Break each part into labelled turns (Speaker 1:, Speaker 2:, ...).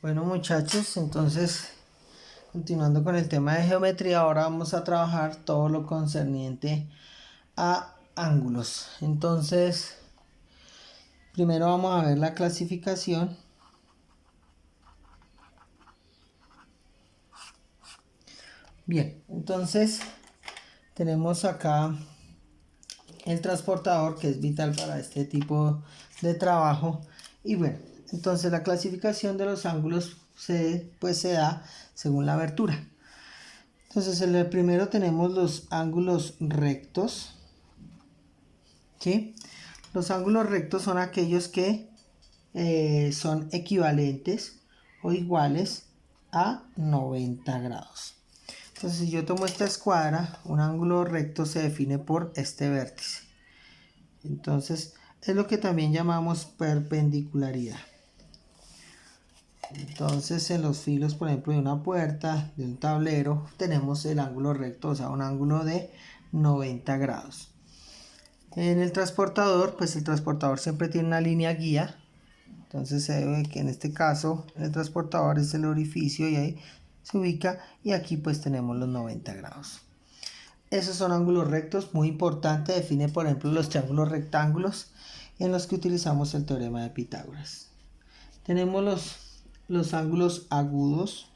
Speaker 1: Bueno muchachos, entonces continuando con el tema de geometría, ahora vamos a trabajar todo lo concerniente a ángulos. Entonces, primero vamos a ver la clasificación. Bien, entonces tenemos acá el transportador, que es vital para este tipo de trabajo. Y bueno, entonces la clasificación de los ángulos se da según la abertura. Entonces en el primero tenemos los ángulos rectos, ¿sí? Los ángulos rectos son aquellos que son equivalentes o iguales a 90 grados. Entonces si yo tomo esta escuadra, un ángulo recto se define por este vértice. Entonces es lo que también llamamos perpendicularidad. Entonces en los filos, por ejemplo, de una puerta, de un tablero, tenemos el ángulo recto, o sea, un ángulo de 90 grados. En el transportador, pues el transportador siempre tiene una línea guía. Entonces se ve que en este caso el transportador es el orificio y ahí se ubica, y aquí pues tenemos los 90 grados. Esos son ángulos rectos, muy importante. Define por ejemplo los triángulos rectángulos en los que utilizamos el teorema de Pitágoras. Tenemos los ángulos agudos.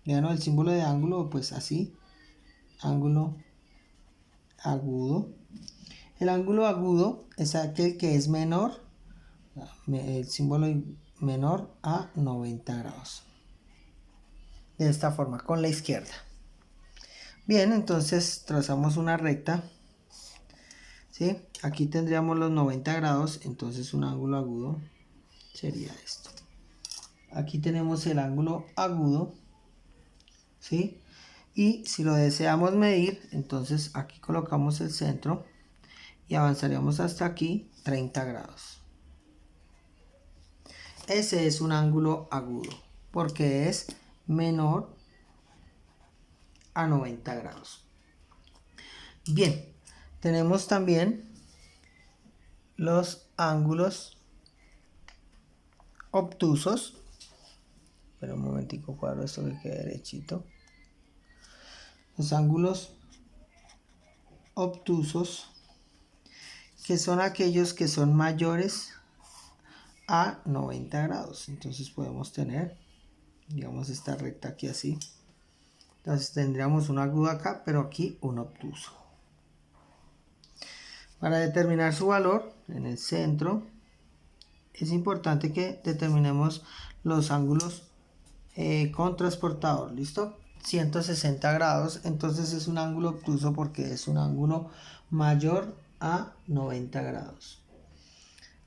Speaker 1: Vean el símbolo de ángulo, pues así, ángulo agudo. El ángulo agudo es aquel que es menor, el símbolo menor a 90 grados. De esta forma, con la izquierda. Bien, entonces trazamos una recta, ¿sí? Aquí tendríamos los 90 grados, entonces un ángulo agudo sería esto. Aquí tenemos el ángulo agudo, ¿sí? Y si lo deseamos medir, entonces aquí colocamos el centro y avanzaríamos hasta aquí 30 grados. Ese es un ángulo agudo porque es menor a 90 grados. Bien, tenemos también los ángulos obtusos. Espera un momentico, cuadro esto que quede derechito. Los ángulos obtusos, que son aquellos que son mayores a 90 grados. Entonces podemos tener, digamos, esta recta aquí así. Entonces tendríamos un agudo acá, pero aquí un obtuso. Para determinar su valor en el centro, es importante que determinemos los ángulos con transportador. ¿Listo? 160 grados. Entonces es un ángulo obtuso porque es un ángulo mayor a 90 grados.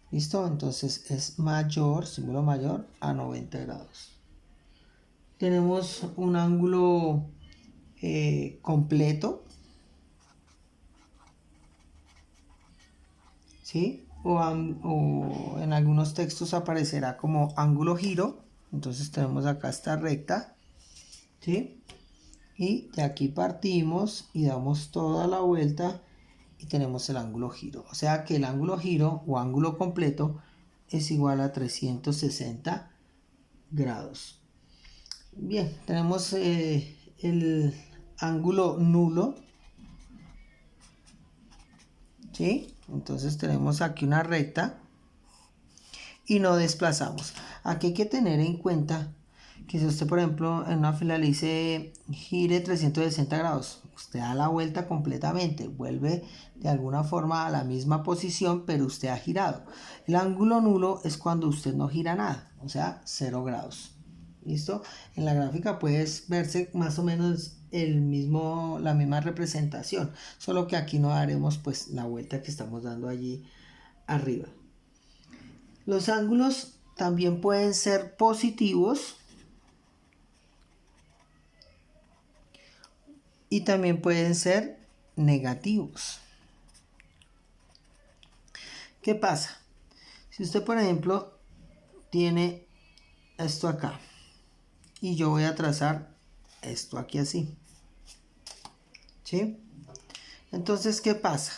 Speaker 1: ¿Listo? Entonces es mayor, símbolo mayor, a 90 grados. Tenemos un ángulo completo, ¿sí? O en algunos textos aparecerá como ángulo giro. Entonces tenemos acá esta recta, ¿sí? Y de aquí partimos y damos toda la vuelta y tenemos el ángulo giro. O sea que el ángulo giro o ángulo completo es igual a 360 grados. Bien, tenemos el ángulo nulo, ¿sí? Entonces tenemos aquí una recta y no desplazamos. Aquí hay que tener en cuenta que si usted, por ejemplo, en una fila le dice gire 360 grados, usted da la vuelta completamente, vuelve de alguna forma a la misma posición, pero usted ha girado. El ángulo nulo es cuando usted no gira nada, o sea, 0 grados. ¿Listo? En la gráfica puedes verse más o menos la misma representación, solo que aquí no daremos pues la vuelta que estamos dando allí arriba. Los ángulos también pueden ser positivos y también pueden ser negativos. ¿Qué pasa? Si usted, por ejemplo, tiene esto acá y yo voy a trazar esto aquí así, ¿sí? Entonces, ¿qué pasa?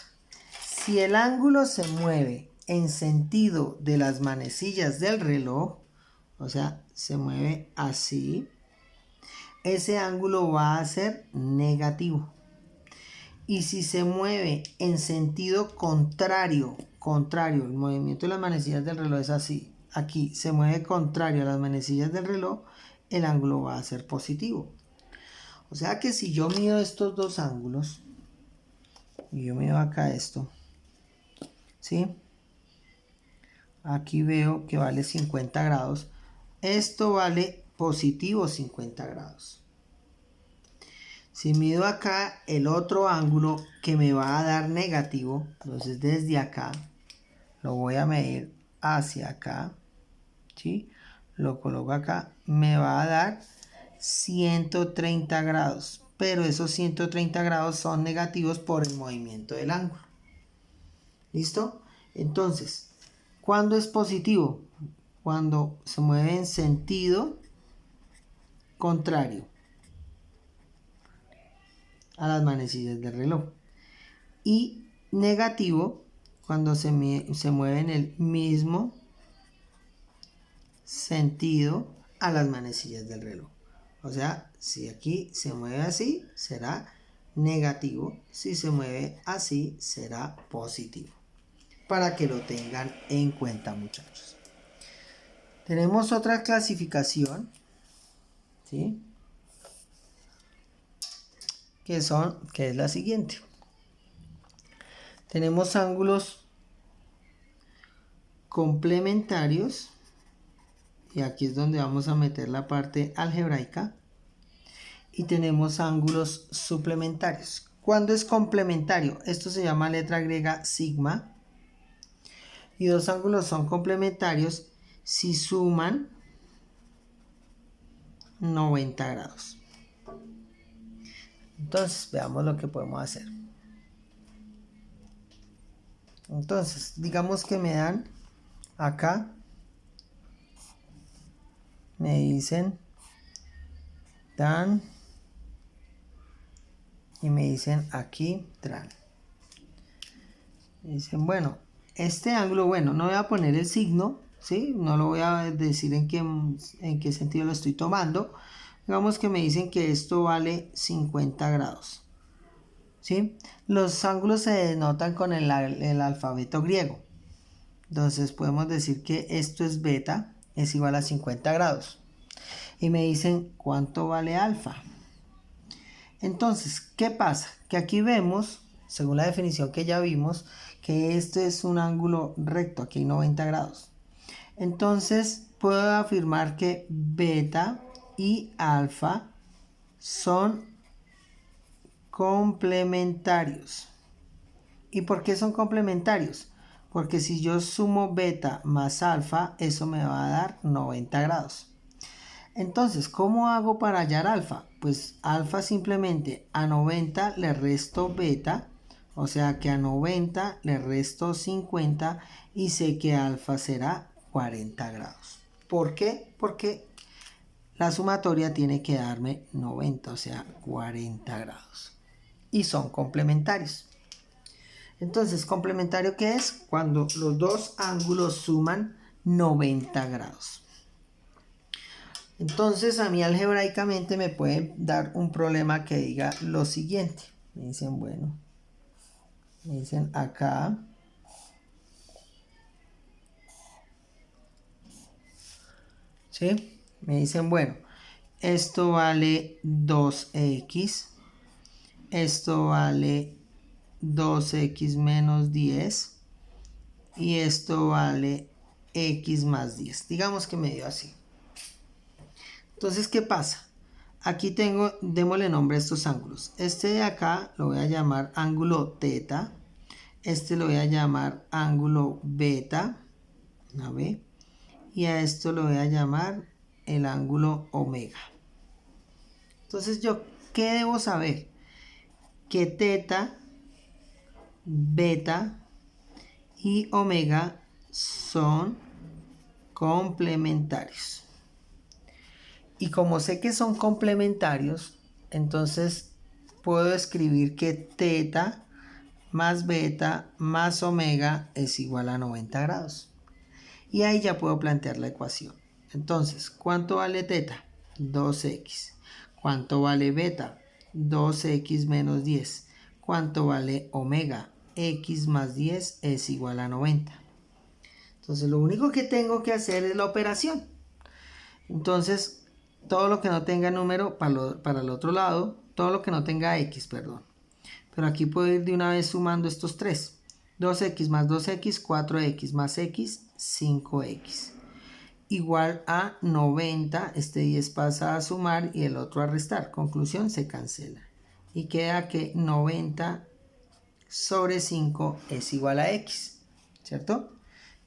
Speaker 1: Si el ángulo se mueve en sentido de las manecillas del reloj, o sea, se mueve así, ese ángulo va a ser negativo. Y si se mueve en sentido contrario, el movimiento de las manecillas del reloj es así, aquí se mueve contrario a las manecillas del reloj, el ángulo va a ser positivo. O sea que si yo mido estos dos ángulos, y yo mido acá esto, ¿sí? Aquí veo que vale 50 grados, esto vale positivo 50 grados. Si mido acá el otro ángulo que me va a dar negativo, entonces desde acá lo voy a medir hacia acá, ¿sí? Lo coloco acá, me va a dar 130 grados, pero esos 130 grados son negativos por el movimiento del ángulo. ¿Listo? Entonces, ¿cuándo es positivo? Cuando se mueve en sentido contrario a las manecillas del reloj. Y negativo cuando se mueve en el mismo sentido a las manecillas del reloj. O sea, si aquí se mueve así, será negativo. Si se mueve así, será positivo. Para que lo tengan en cuenta, muchachos. Tenemos otra clasificación, ¿sí? Que es la siguiente. Tenemos ángulos complementarios, y aquí es donde vamos a meter la parte algebraica, y tenemos ángulos suplementarios. ¿Cuándo es complementario? Esto se llama letra griega sigma, y dos ángulos son complementarios si suman 90 grados. Entonces, veamos lo que podemos hacer. Entonces, digamos que me dan acá, me dicen tan, y me dicen aquí tran. Me dicen, bueno, este ángulo, bueno, no voy a poner el signo, ¿sí? No lo voy a decir en qué sentido lo estoy tomando. Digamos que me dicen que esto vale 50 grados, ¿sí? Los ángulos se denotan con el alfabeto griego. Entonces podemos decir que esto es beta, es igual a 50 grados. Y me dicen cuánto vale alfa. Entonces, ¿qué pasa? Que aquí vemos, según la definición que ya vimos, que este es un ángulo recto, aquí hay 90 grados. Entonces, puedo afirmar que beta y alfa son complementarios. ¿Y por qué son complementarios? Porque si yo sumo beta más alfa, eso me va a dar 90 grados. Entonces, ¿cómo hago para hallar alfa? Pues alfa simplemente a 90 le resto beta, o sea que a 90 le resto 50 y sé que alfa será 40 grados. ¿Por qué? Porque la sumatoria tiene que darme 90, o sea 40 grados. Y son complementarios. Entonces, ¿complementario qué es? Cuando los dos ángulos suman 90 grados. Entonces a mí algebraicamente me puede dar un problema que diga lo siguiente. Me dicen, bueno, me dicen acá, ¿sí? Me dicen, bueno, esto vale 2x, esto vale 2x menos 10 y esto vale x más 10. Digamos que me dio así. Entonces, ¿qué pasa? Aquí tengo, démosle nombre a estos ángulos. Este de acá lo voy a llamar ángulo teta. Este lo voy a llamar ángulo beta. ¿No ve? Y a esto lo voy a llamar el ángulo omega. Entonces, ¿yo qué debo saber? Que teta, beta y omega son complementarios. Y como sé que son complementarios, entonces puedo escribir que teta más beta más omega es igual a 90 grados. Y ahí ya puedo plantear la ecuación. Entonces, ¿cuánto vale teta? 2x. ¿Cuánto vale beta? 2x menos 10. ¿Cuánto vale omega? X más 10 es igual a 90. Entonces, lo único que tengo que hacer es la operación. Entonces, todo lo que no tenga número para el otro lado, todo lo que no tenga x, perdón. Pero aquí puedo ir de una vez sumando estos tres. 2x más 2x, 4x más x, 5x. Igual a 90, este 10 pasa a sumar y el otro a restar. Conclusión, se cancela. Y queda que 90 sobre 5 es igual a x, ¿cierto?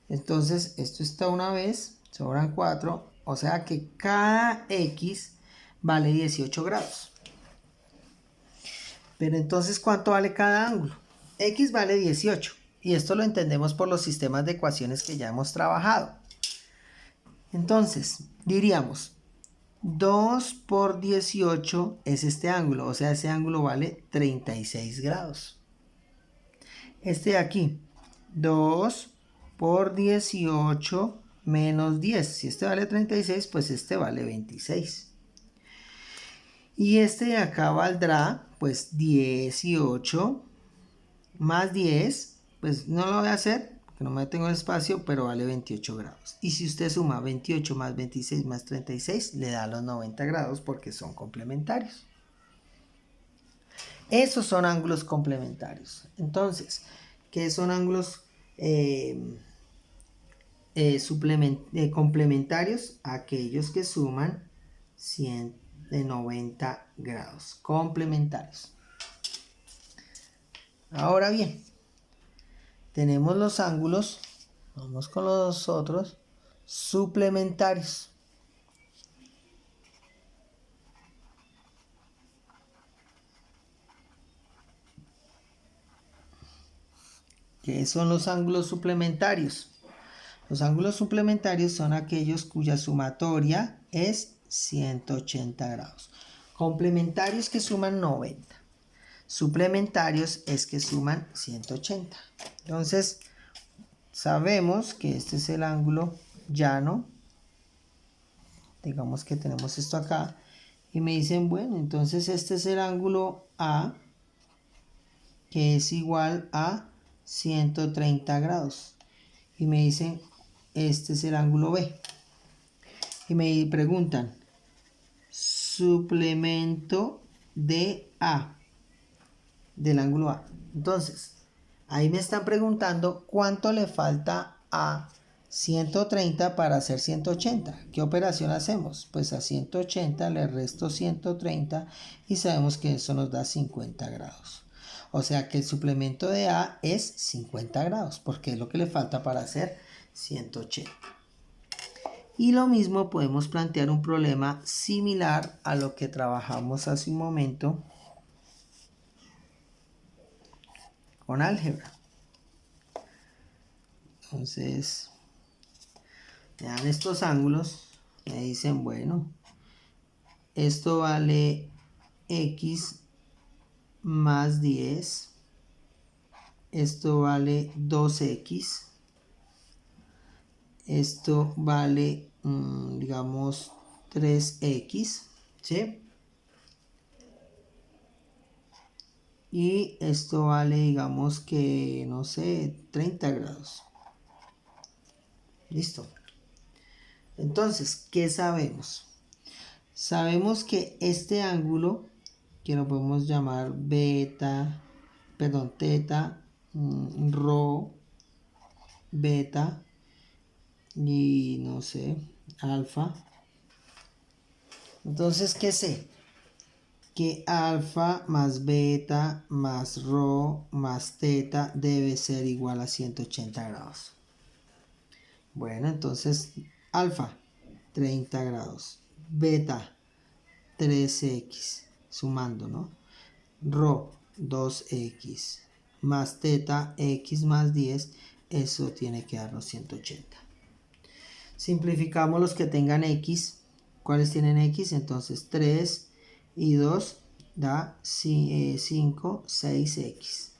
Speaker 1: Entonces, esto está una vez, sobran 4, o sea que cada x vale 18 grados. Pero entonces, ¿cuánto vale cada ángulo? X vale 18, y esto lo entendemos por los sistemas de ecuaciones que ya hemos trabajado. Entonces, diríamos, 2 por 18 es este ángulo, o sea, ese ángulo vale 36 grados. Este de aquí, 2 por 18 menos 10. Si este vale 36, pues este vale 26. Y este de acá valdrá, pues 18 más 10. Pues no lo voy a hacer, porque no me tengo espacio, pero vale 28 grados. Y si usted suma 28 más 26 más 36, le da los 90 grados porque son complementarios. Esos son ángulos complementarios. Entonces, ¿qué son ángulos complementarios? Aquellos que suman 190 grados. Complementarios. Ahora bien, tenemos los ángulos, vamos con los otros, suplementarios. ¿Qué son los ángulos suplementarios? Los ángulos suplementarios son aquellos cuya sumatoria es 180 grados. Complementarios que suman 90. Suplementarios es que suman 180. Entonces, sabemos que este es el ángulo llano. Digamos que tenemos esto acá. Y me dicen, bueno, entonces este es el ángulo A, que es igual a 130 grados. Y me dicen, este es el ángulo B. Y me preguntan, suplemento de A, del ángulo A. Entonces, ahí me están preguntando cuánto le falta a 130 para hacer 180. ¿Qué operación hacemos? Pues a 180 le resto 130 y sabemos que eso nos da 50 grados. O sea que el suplemento de A es 50 grados, porque es lo que le falta para hacer 180. Y lo mismo podemos plantear un problema similar a lo que trabajamos hace un momento con álgebra. Entonces, vean estos ángulos, me dicen, bueno, esto vale x más 10, esto vale 2x, esto vale, digamos, 3x, ¿sí? Y esto vale, digamos que, no sé, 30 grados. Listo. Entonces, ¿qué sabemos? Sabemos que este ángulo, que lo podemos llamar teta, rho, beta y no sé, alfa. Entonces, ¿qué sé? Que alfa más beta más rho más teta debe ser igual a 180 grados. Bueno, entonces alfa 30 grados, beta 3x, sumando, ¿no? Rho 2x más teta x más 10, eso tiene que darnos 180. Simplificamos los que tengan x. ¿Cuáles tienen x? Entonces 3 y 2 da 5, 6x.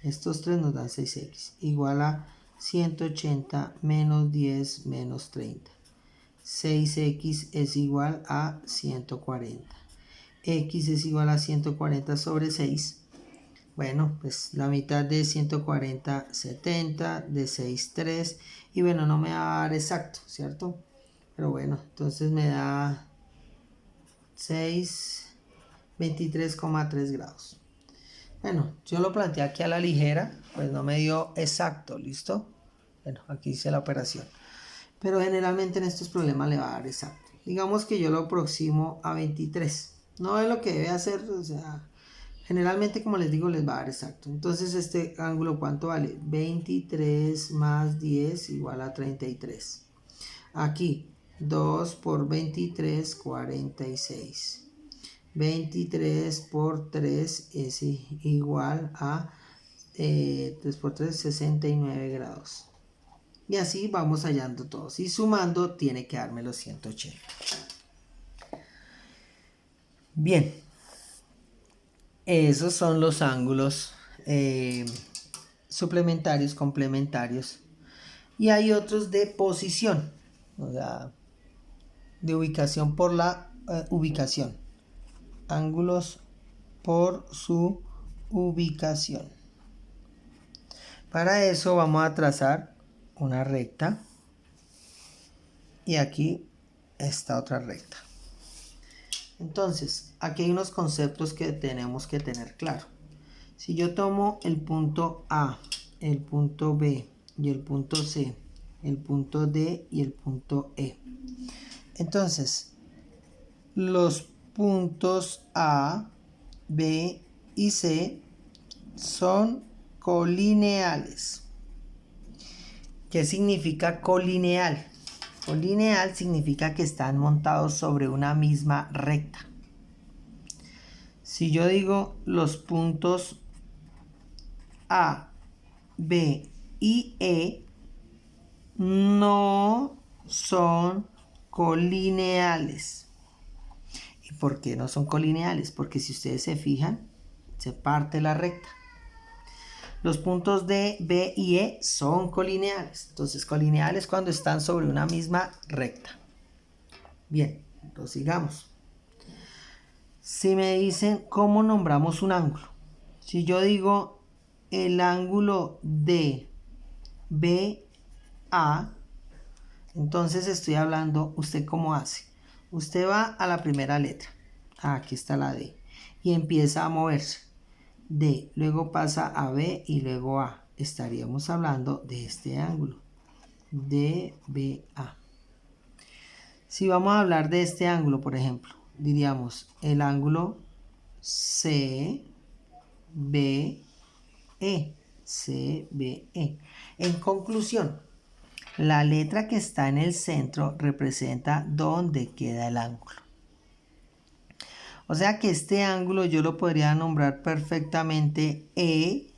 Speaker 1: Estos 3 nos dan 6x, igual a 180 menos 10 menos 30. 6x es igual a 140. X es igual a 140 sobre 6. Bueno, pues la mitad de 140, 70, de 6, 3. Y bueno, no me va a dar exacto, ¿cierto? Pero bueno, entonces me da 6, 23,3 grados. Bueno, yo lo planteé aquí a la ligera, pues no me dio exacto, ¿listo? Bueno, aquí hice la operación. Pero generalmente en estos problemas le va a dar exacto. Digamos que yo lo aproximo a 23. No es lo que debe hacer, o sea, generalmente como les digo les va a dar exacto. Entonces este ángulo ¿cuánto vale? 23 más 10 igual a 33. Aquí 2 por 23, 46. 23 por 3 es igual a 3 por 3, 69 grados. Y así vamos hallando todos. Y sumando tiene que darme los 180. Bien. Esos son los ángulos suplementarios, complementarios. Y hay otros de posición. O sea, de ubicación por la ubicación. Ángulos por su ubicación. Para eso vamos a trazar una recta. Y aquí está otra recta. Entonces, aquí hay unos conceptos que tenemos que tener claro. Si yo tomo el punto A, el punto B y el punto C, el punto D y el punto E. Entonces, los puntos A, B y C son colineales. ¿Qué significa colineal? Colineal significa que están montados sobre una misma recta. Si yo digo los puntos A, B y E no son colineales. ¿Y por qué no son colineales? Porque si ustedes se fijan, se parte la recta. Los puntos D, B y E son colineales. Entonces, colineales cuando están sobre una misma recta. Bien, entonces sigamos. Si me dicen cómo nombramos un ángulo. Si yo digo el ángulo DBA, entonces estoy hablando, ¿usted cómo hace? Usted va a la primera letra. Aquí está la D. Y empieza a moverse. D, luego pasa a B y luego A. Estaríamos hablando de este ángulo. DBA. Si vamos a hablar de este ángulo, por ejemplo, diríamos el ángulo CBE. CBE. En conclusión, la letra que está en el centro representa dónde queda el ángulo. O sea que este ángulo yo lo podría nombrar perfectamente EBC.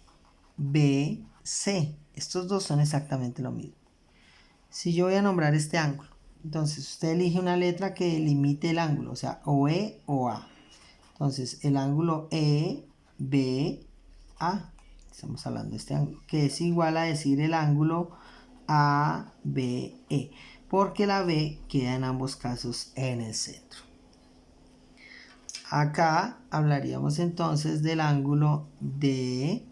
Speaker 1: Estos dos son exactamente lo mismo. Si yo voy a nombrar este ángulo, entonces usted elige una letra que limite el ángulo, o sea, o E o A. Entonces el ángulo EBA, estamos hablando de este ángulo, que es igual a decir el ángulo ABE, porque la B queda en ambos casos en el centro. Acá hablaríamos entonces del ángulo DBC.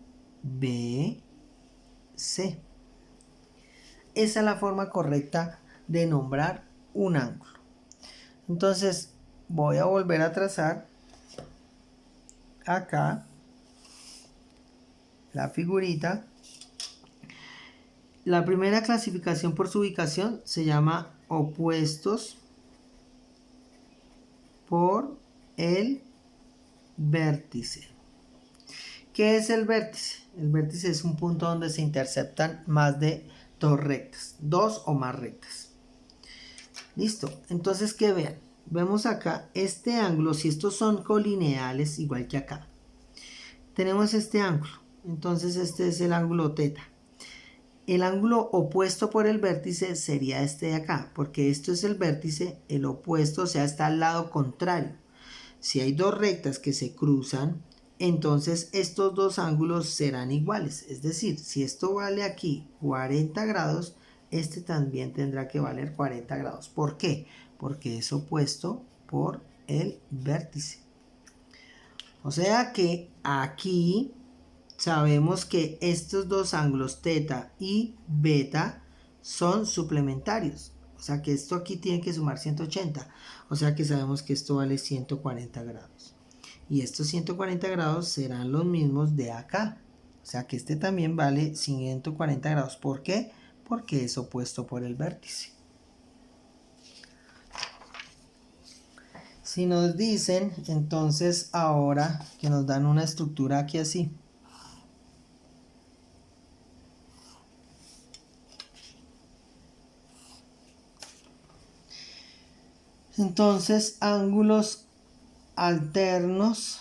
Speaker 1: Esa es la forma correcta de nombrar un ángulo. Entonces voy a volver a trazar acá la figurita. La primera clasificación por su ubicación se llama opuestos por el vértice. ¿Qué es el vértice? El vértice es un punto donde se interceptan más de dos rectas, dos o más rectas. Listo, entonces que vean, vemos acá este ángulo, si estos son colineales, igual que acá, tenemos este ángulo, entonces este es el ángulo teta. El ángulo opuesto por el vértice sería este de acá, porque esto es el vértice, el opuesto, o sea, está al lado contrario. Si hay dos rectas que se cruzan, entonces estos dos ángulos serán iguales. Es decir, si esto vale aquí 40 grados, este también tendrá que valer 40 grados. ¿Por qué? Porque es opuesto por el vértice. O sea que aquí sabemos que estos dos ángulos teta y beta son suplementarios. O sea que esto aquí tiene que sumar 180. O sea que sabemos que esto vale 140 grados. Y estos 140 grados serán los mismos de acá. O sea que este también vale 140 grados. ¿Por qué? Porque es opuesto por el vértice. Si nos dicen, entonces ahora que nos dan una estructura aquí así. Entonces, ángulos alternos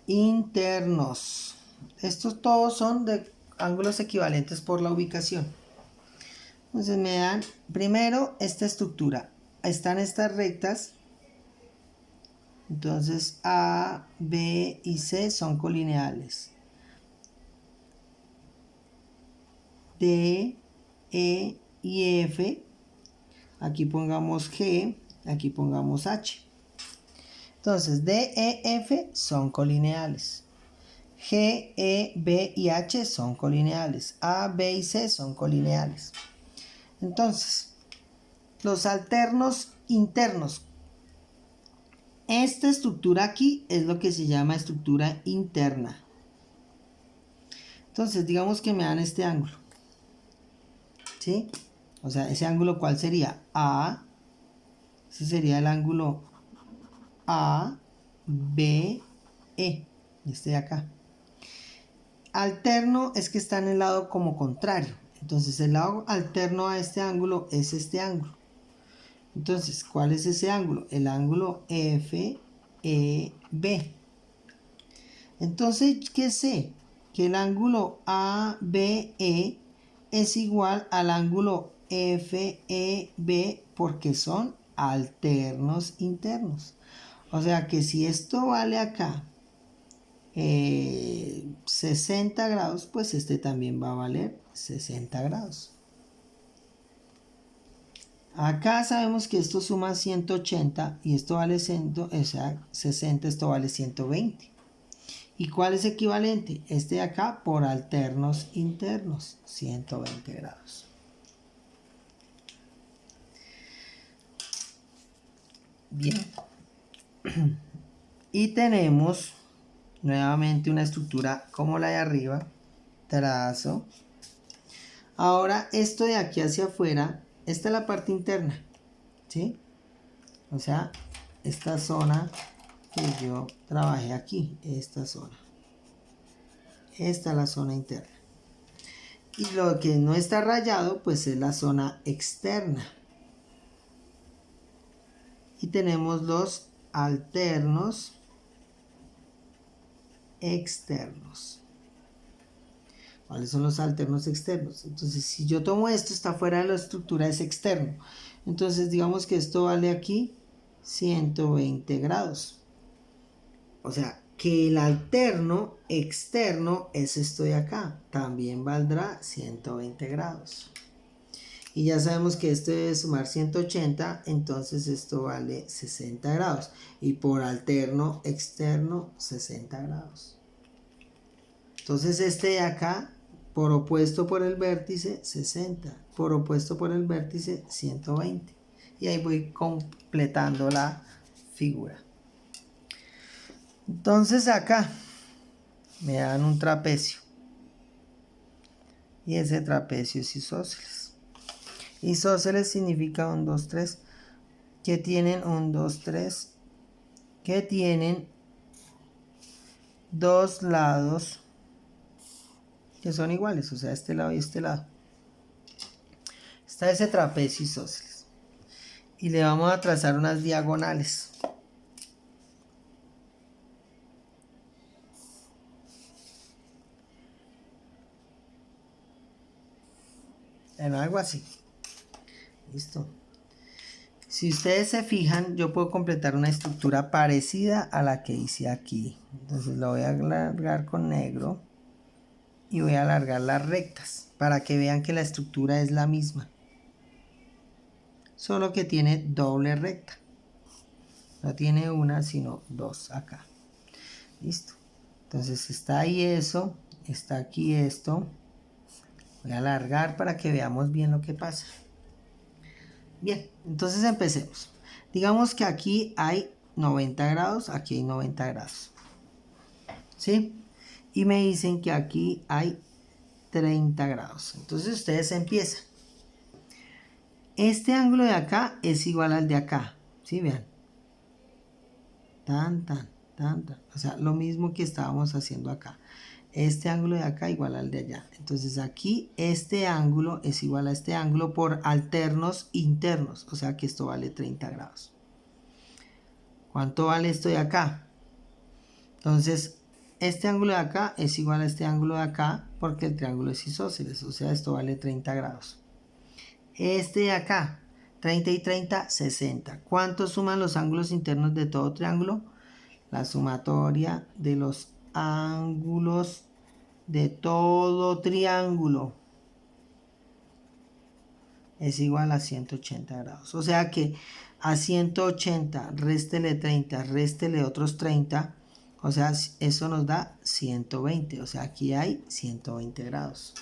Speaker 1: internos. Estos todos son de ángulos equivalentes por la ubicación. Entonces me dan primero esta estructura. Están estas rectas. Entonces A, B y C son colineales. D, E y F. Aquí pongamos G, aquí pongamos H. Entonces D, E, F son colineales. G, E, B y H son colineales. A, B y C son colineales. Entonces, los alternos internos. Esta estructura aquí es lo que se llama estructura interna. Entonces, digamos que me dan este ángulo. ¿Sí? O sea, ese ángulo, ¿cuál sería? A. Ese sería el ángulo A, B, E. Este de acá. Alterno es que está en el lado como contrario. Entonces, el lado alterno a este ángulo es este ángulo. Entonces, ¿cuál es ese ángulo? El ángulo FEB. Entonces, ¿qué sé? Que el ángulo ABE es igual al ángulo FEB porque son alternos internos. O sea que si esto vale acá 60 grados, pues este también va a valer 60 grados. Acá sabemos que esto suma 180 y esto vale 60, esto vale 120. ¿Y cuál es equivalente? Este de acá por alternos internos, 120 grados. Bien. Y tenemos nuevamente una estructura como la de arriba. Trazo. Ahora esto de aquí hacia afuera. Esta es la parte interna, ¿sí? O sea, esta zona que yo trabajé aquí, esta zona. Esta es la zona interna. Y lo que no está rayado, pues es la zona externa. Y tenemos los alternos externos. ¿Cuáles son los alternos externos? Entonces, si yo tomo esto, está fuera de la estructura, es externo. Entonces, digamos que esto vale aquí 120 grados. O sea, que el alterno externo es esto de acá. También valdrá 120 grados. Y ya sabemos que esto debe sumar 180, entonces esto vale 60 grados. Y por alterno externo, 60 grados. Entonces este de acá, por opuesto por el vértice, 60. Por opuesto por el vértice, 120. Y ahí voy completando la figura. Entonces acá me dan un trapecio. Y ese trapecio es isósceles. Isósceles significa 1, 2, 3. Que tienen 1, 2, 3. Que tienen dos lados que son iguales, o sea, este lado y este lado. Está ese trapecio isósceles. Y le vamos a trazar unas diagonales. En algo así. Listo. Si ustedes se fijan, yo puedo completar una estructura parecida a la que hice aquí. Entonces lo voy a alargar con negro. Y voy a alargar las rectas para que vean que la estructura es la misma. solo que tiene doble recta. No tiene una, sino dos acá. Listo. Entonces está ahí eso, está aquí esto. Voy a alargar para que veamos bien lo que pasa. Bien, entonces empecemos. Digamos que aquí hay 90 grados, aquí hay 90 grados. ¿Sí? Y me dicen que aquí hay 30 grados. Entonces ustedes empiezan. Este ángulo de acá es igual al de acá. ¿Sí? Vean. Tan. O sea, lo mismo que estábamos haciendo acá. Este ángulo de acá igual al de allá. Entonces aquí este ángulo es igual a este ángulo por alternos internos. O sea que esto vale 30 grados. ¿Cuánto vale esto de acá? Entonces este ángulo de acá es igual a este ángulo de acá porque el triángulo es isósceles. O sea, esto vale 30 grados. Este de acá, 30 y 30, 60. ¿Cuánto suman los ángulos internos de todo triángulo? La sumatoria de los ángulos de todo triángulo es igual a 180 grados. O sea que a 180 réstele 30, réstele otros 30, o sea, eso nos da 120. O sea, aquí hay 120 grados.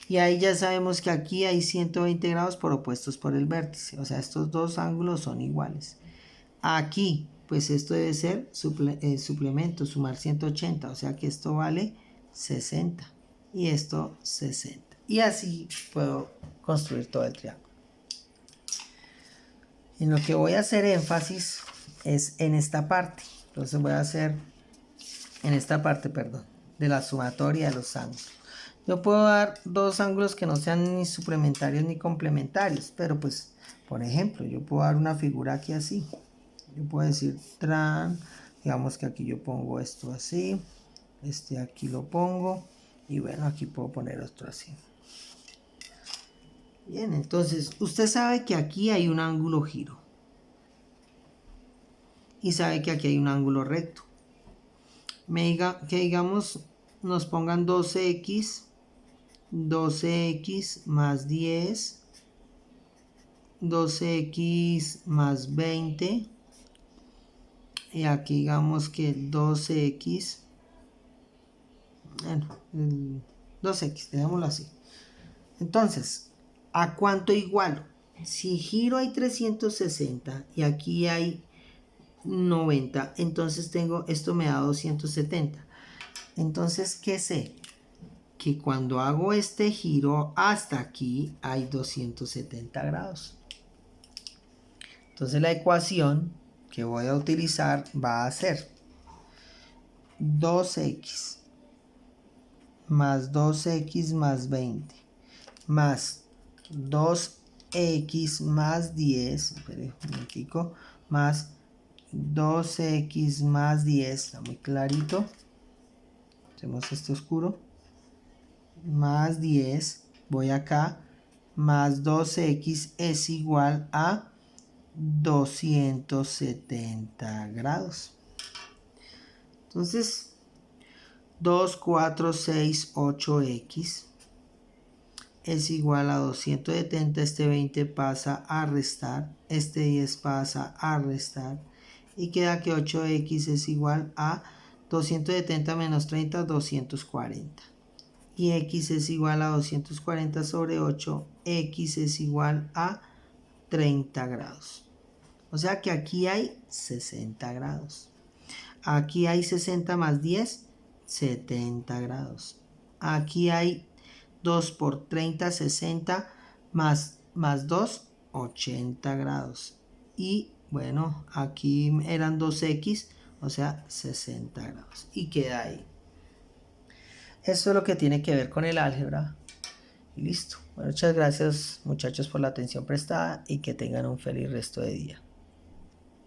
Speaker 1: Y ahí ya sabemos que aquí hay 120 grados por opuestos por el vértice. O sea, estos dos ángulos son iguales. Aquí, pues esto debe ser suplemento, sumar 180. O sea que esto vale 60 y esto 60. Y así puedo construir todo el triángulo. En lo que voy a hacer énfasis es en esta parte. Entonces voy a hacer en esta parte, perdón, de la sumatoria de los ángulos. Yo puedo dar dos ángulos que no sean ni suplementarios ni complementarios, pero pues, por ejemplo, yo puedo dar una figura aquí así. Yo puedo decir digamos que aquí yo pongo esto así, aquí lo pongo, y bueno, aquí puedo poner otro así. Bien, entonces, usted sabe que aquí hay un ángulo giro. Y sabe que aquí hay un ángulo recto. Que digamos, nos pongan 12x más 10, 12x más 20, y aquí digamos que 12x, bueno, 2x, dejémoslo así. Entonces, ¿a cuánto igualo? Si giro hay 360 y aquí hay 90, entonces esto me da 270. Entonces, ¿qué sé? Que cuando hago este giro hasta aquí hay 270 grados. Entonces la ecuación que voy a utilizar va a ser 2x más 2x más 20 más 2x más 10, espere un momentico, más 2x más 10, está muy clarito, hacemos este oscuro, más 10, voy acá, más 2x es igual a 270 grados. Entonces, 2, 4, 6, 8x es igual a 270, este 20 pasa a restar, este 10 pasa a restar, y queda que 8x es igual a 270 menos 30, 240. Y x es igual a 240 sobre 8, x es igual a 30 grados. O sea que aquí hay 60 grados. Aquí hay 60 más 10, 70 grados. Aquí hay 2 por 30, 60, más 2, 80 grados. Y bueno, aquí eran 2x, o sea, 60 grados. Y queda ahí. Eso es lo que tiene que ver con el álgebra. Y listo. Bueno, muchas gracias muchachos por la atención prestada y que tengan un feliz resto de día.